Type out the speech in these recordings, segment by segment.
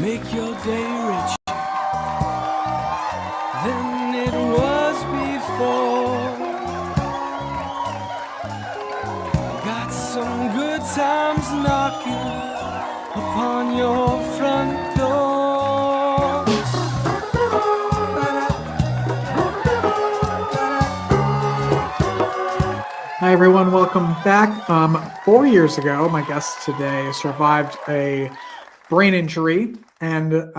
make your day richer than it was before. Got some good times knocking upon your front door. Hi everyone, welcome back. 4 years ago, my guest today survived a brain injury and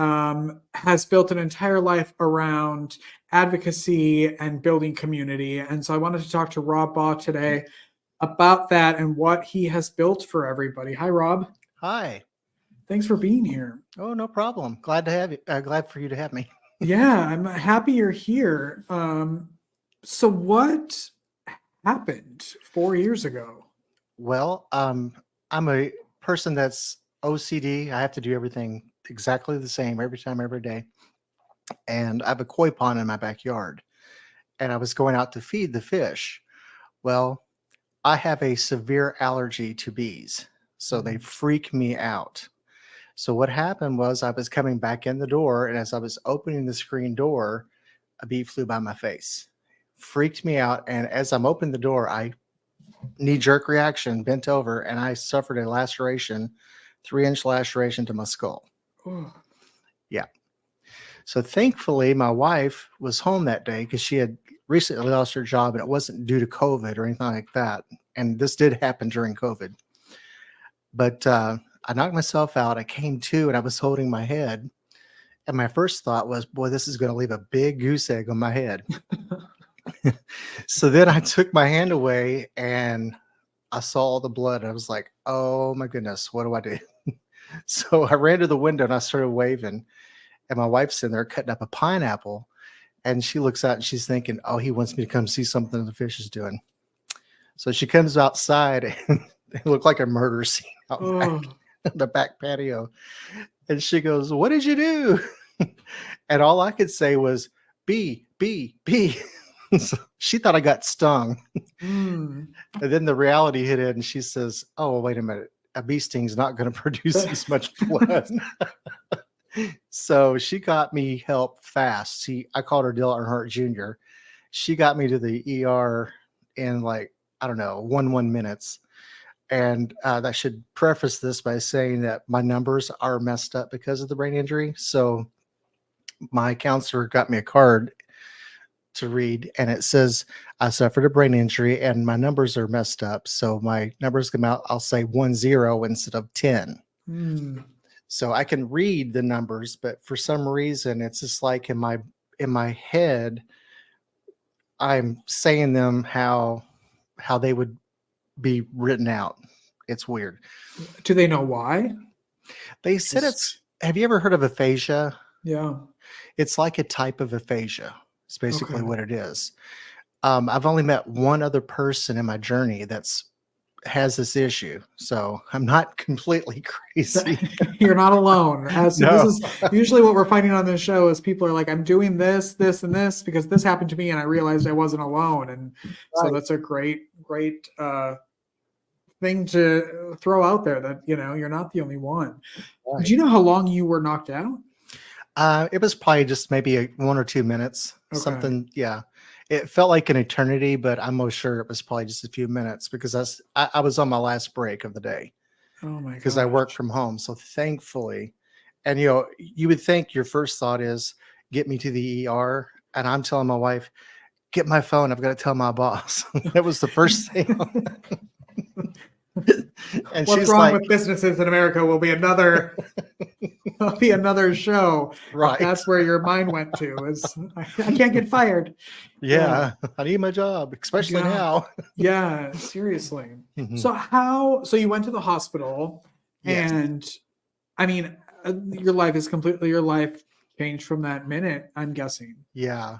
has built an entire life around advocacy and building community. And so I wanted to talk to Rob Baugh today about that and what he has built for everybody. Hi, Rob. Hi. Thanks for being here. Oh, no problem. Glad to have you. Glad for you to have me. Yeah, I'm happy you're here. So what happened 4 years ago? Well, I'm a person that's OCD. I have to do everything exactly the same every time, every day. And I have a koi pond in my backyard. And I was going out to feed the fish. Well, I have a severe allergy to bees. So they freak me out. So what happened was I was coming back in the door, and as I was opening the screen door, a bee flew by my face. Freaked me out. And as I'm opening the door, I knee-jerk reaction, bent over, and I suffered a laceration, 3-inch laceration to my skull. Oh. Yeah. So thankfully, my wife was home that day because she had recently lost her job, and it wasn't due to COVID or anything like that. And this did happen during COVID. But I knocked myself out. I came to, and I was holding my head. And my first thought was, boy, this is going to leave a big goose egg on my head. So then I took my hand away and I saw all the blood. I was like, oh my goodness, what do I do? So I ran to the window and I started waving. And my wife's in there cutting up a pineapple. And she looks out and she's thinking, oh, he wants me to come see something the fish is doing. So she comes outside and it looked like a murder scene out back, the back patio. And she goes, what did you do? And all I could say was, bee, bee, bee. So she thought I got stung. And then the reality hit in and she says, oh, wait a minute. A bee sting's not going to produce this much blood. So she got me help fast. I called her Dale Earnhardt Jr. She got me to the ER in like, I don't know, 1 minutes. And I should preface this by saying that my numbers are messed up because of the brain injury. So my counselor got me a card to read, and it says I suffered a brain injury and my numbers are messed up. So my numbers come out, I'll say 10 instead of 10. So I can read the numbers, but for some reason it's just like in my head, I'm saying them how they would be written out. It's weird. Do they know why? They said have you ever heard of aphasia? Yeah. It's like a type of aphasia. It's basically what it is. I've only met one other person in my journey has this issue, so I'm not completely crazy. You're not alone. No. This is usually what we're finding on this show is people are like, I'm doing this, this, and this because this happened to me, and I realized I wasn't alone. And so that's a great thing to throw out there that you're not the only one. Right. Do you know how long you were knocked out? It was probably just maybe 1 or 2 minutes, something. Yeah. It felt like an eternity, but I'm most sure it was probably just a few minutes because I was on my last break of the day. Oh my god. Because I work from home. So thankfully, and you would think your first thought is get me to the ER. And I'm telling my wife, get my phone. I've got to tell my boss. That was the first thing. And what's wrong with businesses in America will be another show. Right. That's where your mind went to is I can't get fired. Yeah. I need my job, especially now. Yeah, seriously. So you went to the hospital and I mean, your life changed from that minute, I'm guessing. Yeah.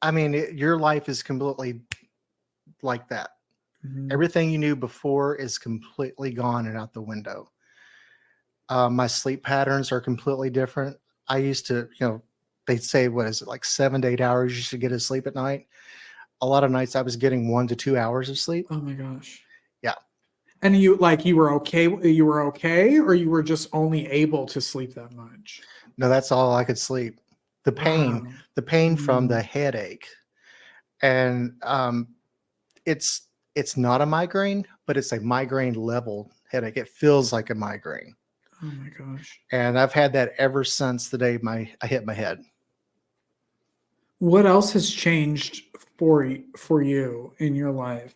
I mean, your life is completely like that. Everything you knew before is completely gone and out the window. My sleep patterns are completely different. I used to, they'd say, what is it, like 7 to 8 hours you should get to sleep at night. A lot of nights I was getting 1 to 2 hours of sleep. Oh my gosh. Yeah. And you were okay, or you were just only able to sleep that much? No, that's all I could sleep. The pain, Wow. the pain from the Mm. headache. And it's not a migraine, but it's a migraine level headache. It feels like a migraine. Oh my gosh. And I've had that ever since the day I hit my head. What else has changed for you in your life?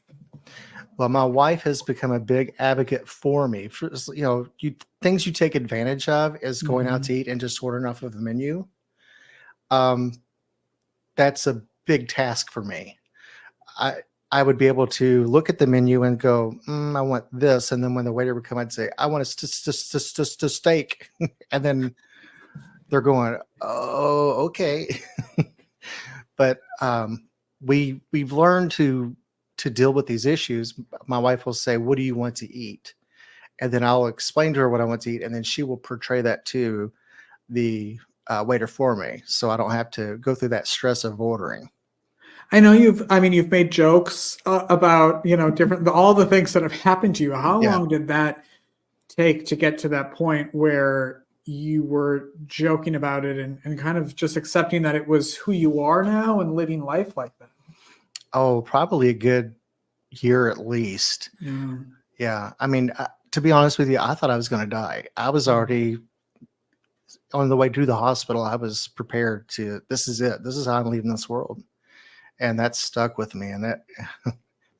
Well, my wife has become a big advocate for me. For, things you take advantage of is going out Mhm. to eat and just ordering off of the menu. Um, that's a big task for me. I would be able to look at the menu and go, I want this, and then when the waiter would come, I'd say, I want a steak, and then they're going, oh, okay. But we've learned to deal with these issues. My wife will say, what do you want to eat? And then I'll explain to her what I want to eat, and then she will portray that to the waiter for me, so I don't have to go through that stress of ordering. I know you've made jokes about, different, all the things that have happened to you. How Yeah. long did that take to get to that point where you were joking about it and kind of just accepting that it was who you are now and living life like that? Oh, probably a good year at least. Yeah. Yeah. I mean, to be honest with you, I thought I was going to die. I was already on the way to the hospital. I was prepared to, this is it. This is how I'm leaving this world. And that stuck with me. And that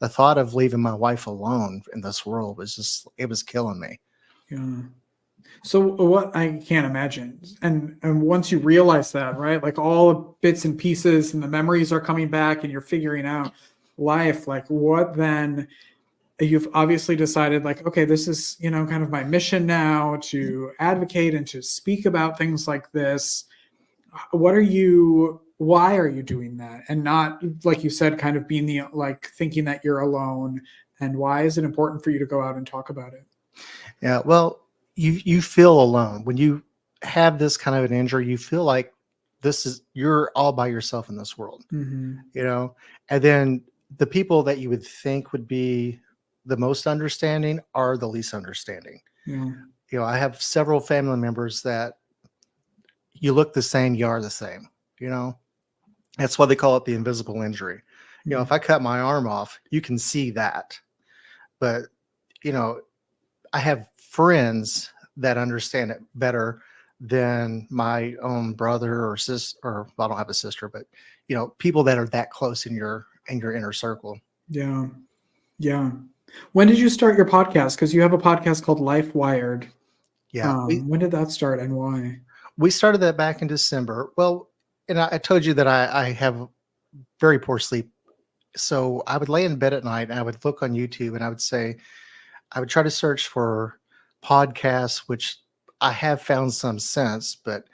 the thought of leaving my wife alone in this world it was killing me. Yeah. So what, I can't imagine. And once you realize that, right? Like all the bits and pieces and the memories are coming back and you're figuring out life, like what then? You've obviously decided like, okay, this is, kind of my mission now to advocate and to speak about things like this. Why are you doing that? And not, like you said, kind of being thinking that you're alone. And why is it important for you to go out and talk about it? Yeah. Well, you feel alone when you have this kind of an injury. You feel like you're all by yourself in this world, Mm-hmm. and then the people that you would think would be the most understanding are the least understanding. Yeah. I have several family members that you look the same, you are the same, that's why they call it the invisible injury. If I cut my arm off, you can see that, but I have friends that understand it better than my own brother or sister, or well, I don't have a sister, but people that are that close in your inner circle. Yeah. Yeah. When did you start your podcast? Because you have a podcast called Rewired. Yeah. When did that start and why? We started that back in December. Well, and I told you that I have very poor sleep. So I would lay in bed at night and I would look on YouTube and I would try to search for podcasts, which I have found some sense, but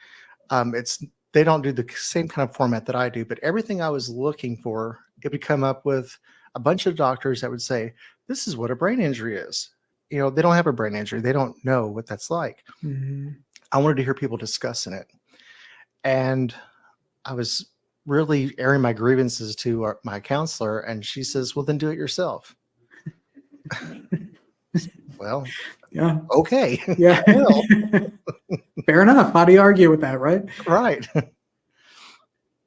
they don't do the same kind of format that I do. But everything I was looking for, it would come up with a bunch of doctors that would say, this is what a brain injury is. They don't have a brain injury. They don't know what that's like. Mm-hmm. I wanted to hear people discussing it. And I was really airing my grievances to my counselor. And she says, well, then do it yourself. Well, Yeah. okay. Yeah. Fair enough. How do you argue with that, right? Right.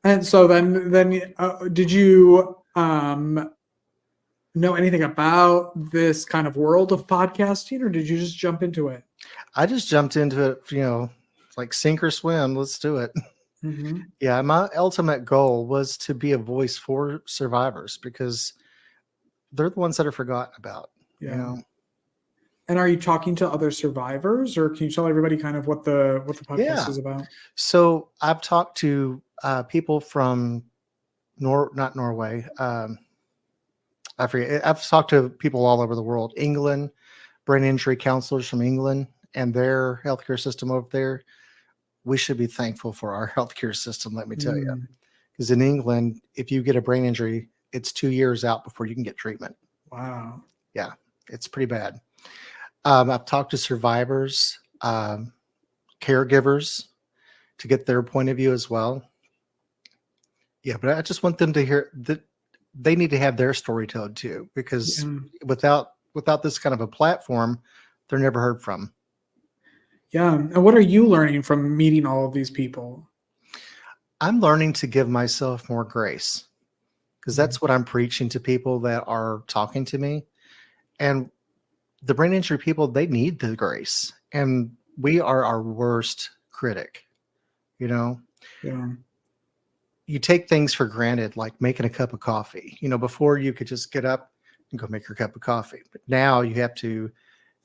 And so then did you know anything about this kind of world of podcasting, or did you just jump into it? I just jumped into it, like sink or swim. Let's do it. Mm-hmm. Yeah, my ultimate goal was to be a voice for survivors because they're the ones that are forgotten about. Yeah. And are you talking to other survivors, or can you tell everybody kind of what the podcast is about? So I've talked to people from not Norway. I forget. I've talked to people all over the world. England, brain injury counselors from England and their healthcare system over there. We should be thankful for our healthcare system, let me tell you. Because in England, if you get a brain injury, it's 2 years out before you can get treatment. Wow. Yeah, it's pretty bad. I've talked to survivors, caregivers to get their point of view as well. Yeah, but I just want them to hear that they need to have their story told too, because without without this kind of a platform, they're never heard from. Yeah. And what are you learning from meeting all of these people? I'm learning to give myself more grace, because that's what I'm preaching to people that are talking to me. And the brain injury people, they need the grace. And we are our worst critic. You know, Yeah. you take things for granted, like making a cup of coffee. You know, before you could just get up and go make your cup of coffee. But now you have to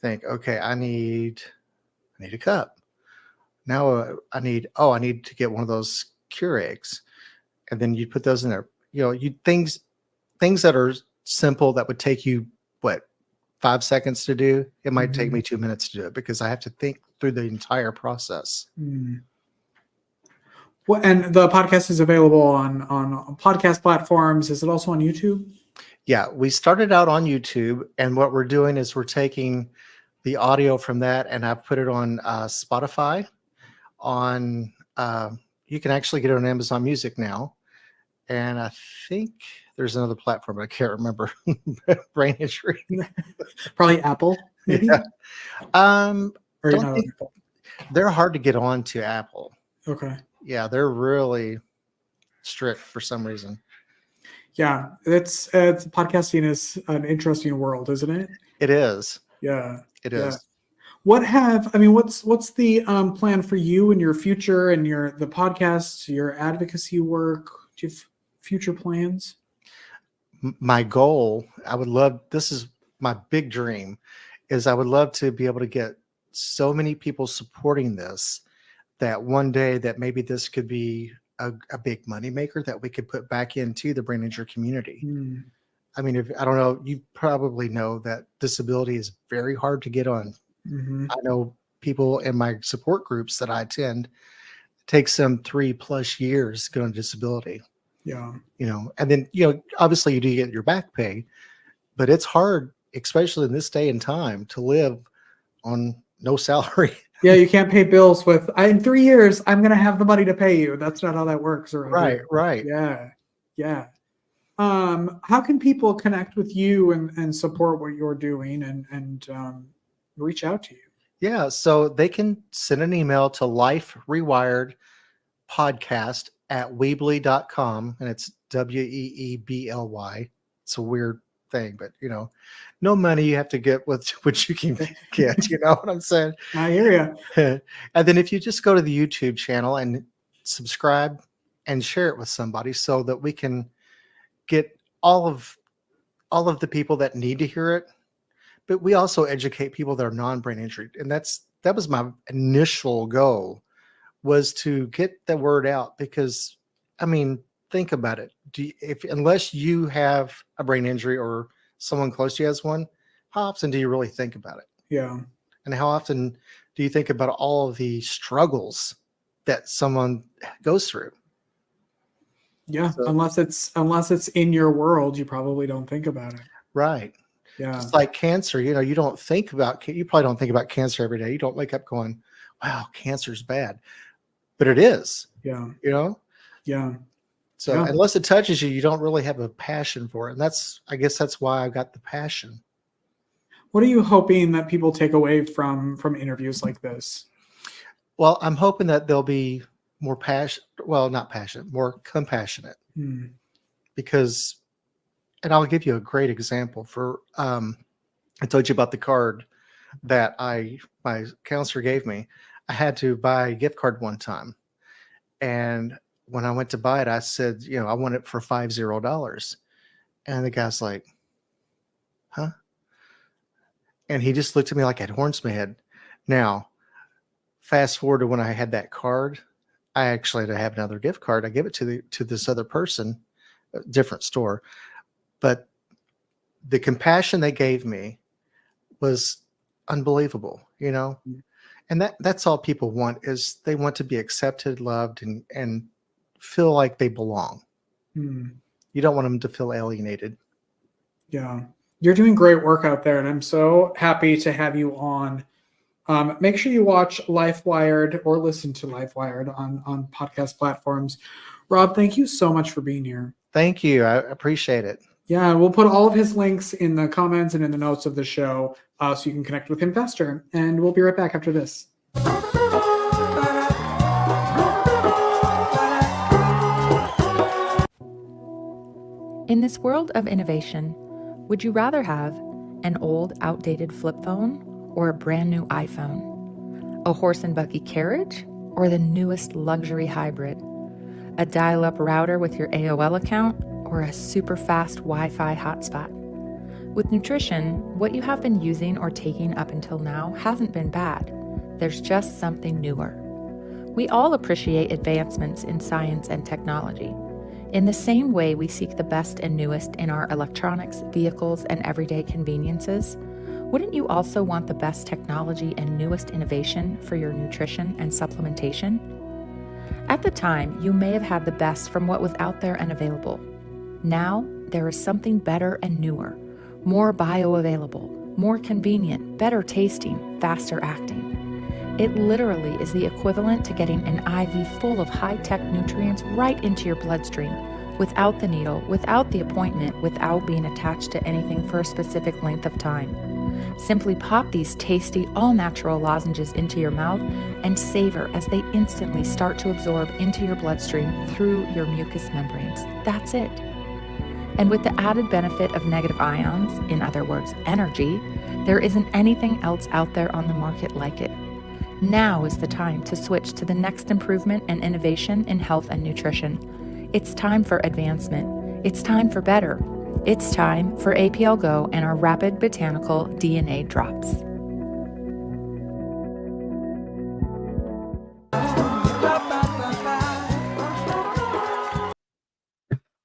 think, okay, I need a cup. Now I need to get one of those Keurigs. And then you put those in there. You know, things that are simple that would take you 5 seconds to do, it might take me 2 minutes to do it, because I have to think through the entire process. Well, and the podcast is available on podcast platforms. Is it also on YouTube? Yeah, we started out on YouTube, and what we're doing is we're taking the audio from that, and I've put it on Spotify. You can actually get it on Amazon Music now, and I think there's another platform, but I can't remember. Brain injury. Probably Apple, maybe. Yeah. Or Don't not think- Apple. They're hard to get on to Apple. Okay. Yeah, they're really strict for some reason. Yeah, podcasting is an interesting world, isn't it? It is. Yeah, It is. What's the plan for you and your future and the podcasts, your advocacy work? Do you have future plans? My goal, this is my big dream, is I would love to be able to get so many people supporting this that one day that maybe this could be a big moneymaker that we could put back into the brain injury community. I mean, I don't know, you probably know that disability is very hard to get on. I know people in my support groups that I attend, it takes them 3+ years to get on disability. Yeah. You know, and then, you know, obviously you do get your back pay, but it's hard, especially in this day and time, to live on no salary. Yeah, you can't pay bills in 3 years, I'm going to have the money to pay you. That's not how that works. Right. Yeah. Yeah. How can people connect with you and support what you're doing and reach out to you? Yeah. So they can send an email to liferewiredpodcast@weebly.com, and it's WEEBLY. It's a weird thing, but you know, no money, you have to get what you can get. You know what I'm saying? I hear you. And then if you just go to the YouTube channel and subscribe and share it with somebody, so that we can get all of the people that need to hear it. But we also educate people that are non-brain injured, and that was my initial goal, was to get the word out. Because I mean, think about it. Unless you have a brain injury or someone close to you has one, how often do you really think about it? Yeah. And how often do you think about all of the struggles that someone goes through? Yeah. So, unless it's in your world, you probably don't think about it. right. Yeah. It's like cancer. You know, you probably don't think about cancer every day. You don't wake up going, wow, cancer's bad. But it is. Yeah. You know? Yeah. So Yeah. unless it touches you, you don't really have a passion for it. And I guess that's why I got the passion. What are you hoping that people take away from interviews like this? Well, I'm hoping that they'll be more more compassionate. Because, and I'll give you a great example for, I told you about the card that my counselor gave me. I had to buy a gift card one time. And when I went to buy it, I said, you know, I want it for $50. And the guy's like, huh? And he just looked at me like I had horns in my head. Now, fast forward to when I had that card, I actually had to have another gift card. I gave it to this other person, a different store. But the compassion they gave me was unbelievable, you know? And that's all people want, is they want to be accepted, loved, and feel like they belong. You don't want them to feel alienated. Yeah. You're doing great work out there, and I'm so happy to have you on. Make sure you watch LifeWired or listen to LifeWired on podcast platforms. Rob, thank you so much for being here. Thank you. I appreciate it. Yeah, we'll put all of his links in the comments and in the notes of the show so you can connect with him faster. And we'll be right back after this. In this world of innovation, would you rather have an old, outdated flip phone or a brand new iPhone? A horse and buggy carriage or the newest luxury hybrid? A dial-up router with your AOL account or a super fast Wi-Fi hotspot? With nutrition, what you have been using or taking up until now hasn't been bad. There's just something newer. We all appreciate advancements in science and technology. In the same way we seek the best and newest in our electronics, vehicles, and everyday conveniences, wouldn't you also want the best technology and newest innovation for your nutrition and supplementation? At the time, you may have had the best from what was out there and available. Now, there is something better and newer, more bioavailable, more convenient, better tasting, faster acting. It literally is the equivalent to getting an IV full of high-tech nutrients right into your bloodstream, without the needle, without the appointment, without being attached to anything for a specific length of time. Simply pop these tasty, all-natural lozenges into your mouth and savor as they instantly start to absorb into your bloodstream through your mucous membranes. That's it. And with the added benefit of negative ions, in other words, energy, there isn't anything else out there on the market like it. Now is the time to switch to the next improvement and innovation in health and nutrition. It's time for advancement. It's time for better. It's time for APL Go and our rapid botanical DNA drops.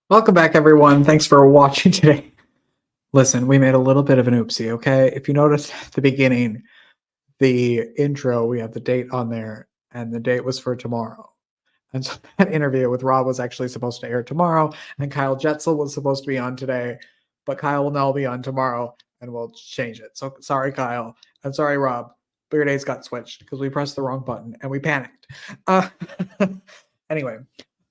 Welcome back, everyone. Thanks for watching today. Listen, we made a little bit of an oopsie, okay? If you noticed at the beginning, the intro, we have the date on there, and the date was for tomorrow. And so that interview with Rob was actually supposed to air tomorrow, and Kyle Jetzel was supposed to be on today, but Kyle will now be on tomorrow, and we'll change it. So sorry, Kyle. I'm sorry, Rob. But your days got switched because we pressed the wrong button, and we panicked. Anyway,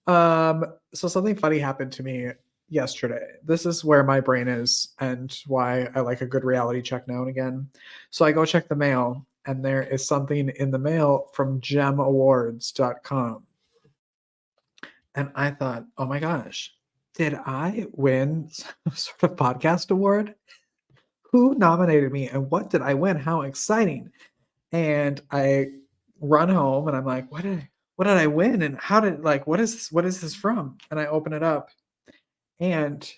so something funny happened to me yesterday. This is where my brain is and why I like a good reality check now and again. So I go check the mail, and there is something in the mail from gemawards.com. And I thought, oh my gosh, did I win some sort of podcast award? Who nominated me and what did I win? How exciting. And I run home and I'm like, what did I win? And what is this from? And I open it up and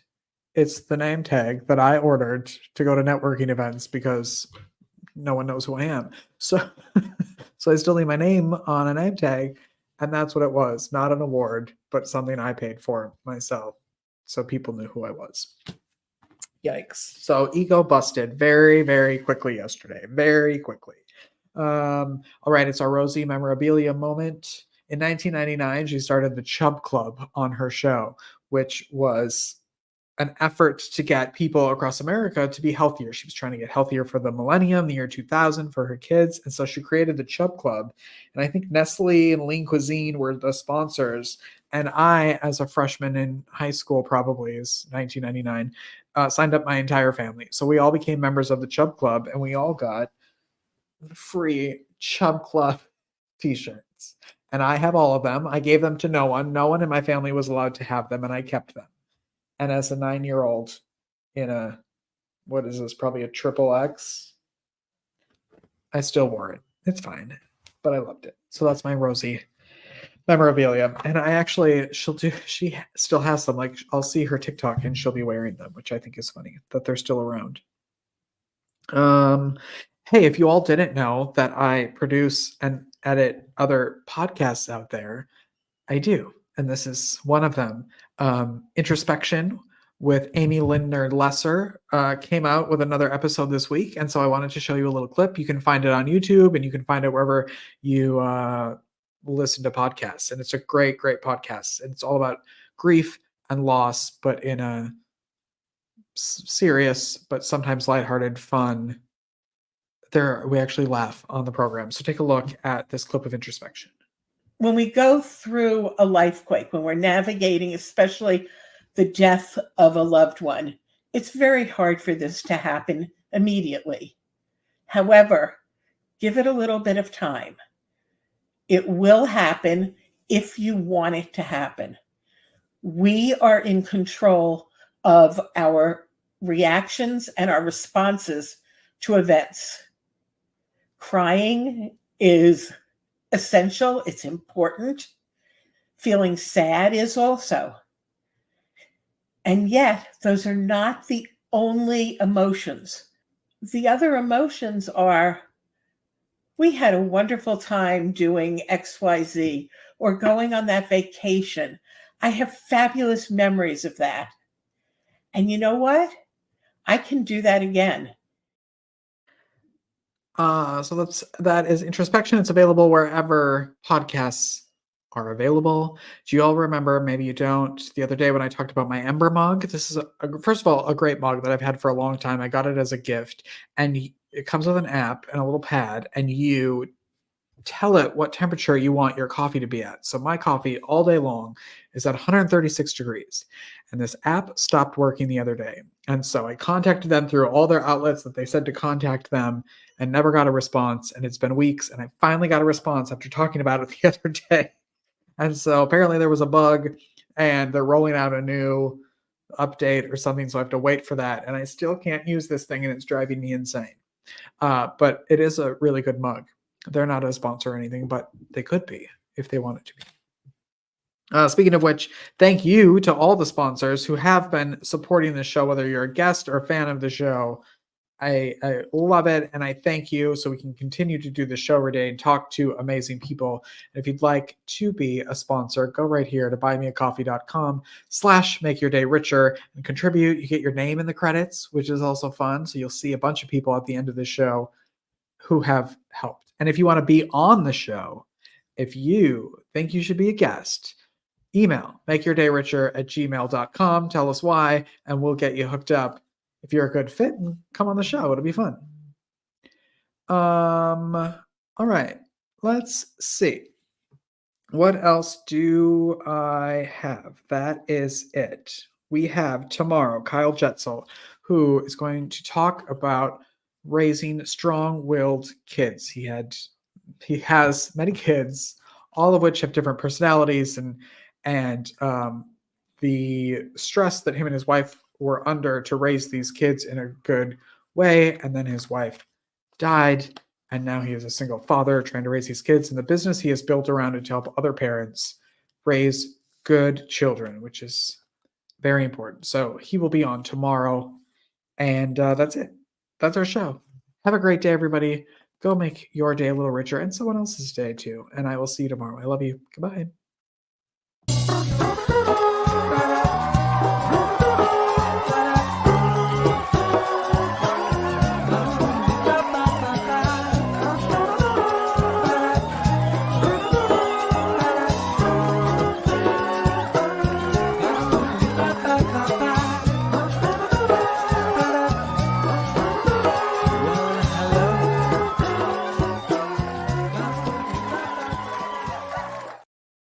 it's the name tag that I ordered to go to networking events because no one knows who I am. So I still need my name on a name tag. And that's what it was. Not an award, but something I paid for myself. So people knew who I was. Yikes. So ego busted very, very quickly yesterday. Very quickly. All right. It's our Rosie Memorabilia moment. In 1999, she started the Chub Club on her show, which was an effort to get people across America to be healthier. She was trying to get healthier for the millennium, the year 2000, for her kids. And so she created the Chub Club. And I think Nestle and Lean Cuisine were the sponsors. And I, as a freshman in high school, probably is 1999, signed up my entire family. So we all became members of the Chub Club and we all got free Chub Club t-shirts. And I have all of them. I gave them to no one. No one in my family was allowed to have them, and I kept them. And as a 9-year-old in a, what is this, probably a XXX, I still wore it. It's fine, but I loved it. So that's my Rosie memorabilia. And I actually, she still has them. Like, I'll see her TikTok and she'll be wearing them, which I think is funny that they're still around. Hey, if you all didn't know that I produce and edit other podcasts out there, I do. And this is one of them. Introspection with Amy Lindner Lesser came out with another episode this week. And so I wanted to show you a little clip. You can find it on YouTube and you can find it wherever you listen to podcasts. And it's a great, great podcast. And it's all about grief and loss, but in a serious, but sometimes lighthearted, fun. We actually laugh on the program. So take a look at this clip of introspection. When we go through a life quake, when we're navigating, especially the death of a loved one, It's very hard for this to happen immediately. However, give it a little bit of time. It will happen if you want it to happen. We are in control of our reactions and our responses to events. Crying is essential, it's important. Feeling sad is also. And yet, those are not the only emotions. The other emotions are, we had a wonderful time doing XYZ or going on that vacation. I have fabulous memories of that. And you know what? I can do that again. So that is introspection. It's available wherever podcasts are available. Do you all remember? Maybe you don't. The other day when I talked about my Ember Mug, this is first of all a great mug that I've had for a long time. I got it as a gift, and it comes with an app and a little pad, and you tell it what temperature you want your coffee to be at. So my coffee all day long is at 136 degrees. And this app stopped working the other day. And so I contacted them through all their outlets that they said to contact them and never got a response. And it's been weeks. And I finally got a response after talking about it the other day. And so apparently there was a bug and they're rolling out a new update or something. So I have to wait for that. And I still can't use this thing and it's driving me insane. But it is a really good mug. They're not a sponsor or anything, but they could be if they wanted to be. Speaking of which, thank you to all the sponsors who have been supporting the show, whether you're a guest or a fan of the show. I love it, and I thank you so we can continue to do the show every day and talk to amazing people. And if you'd like to be a sponsor, go right here to buymeacoffee.com/makeyourdayricher and contribute. You get your name in the credits, which is also fun. So you'll see a bunch of people at the end of the show who have helped. And if you want to be on the show, if you think you should be a guest, email makeyourdayricher@gmail.com. Tell us why, and we'll get you hooked up. If you're a good fit, and come on the show. It'll be fun. All right. Let's see. What else do I have? That is it. We have tomorrow Kyle Jetzel, who is going to talk about raising strong-willed kids. He has many kids, all of which have different personalities, and the stress that him and his wife were under to raise these kids in a good way. And then his wife died, and now he is a single father trying to raise these kids. And the business he has built around it to help other parents raise good children, which is very important. So he will be on tomorrow, and that's it. That's our show. Have a great day, everybody. Go make your day a little richer and someone else's day too. And I will see you tomorrow. I love you. Goodbye.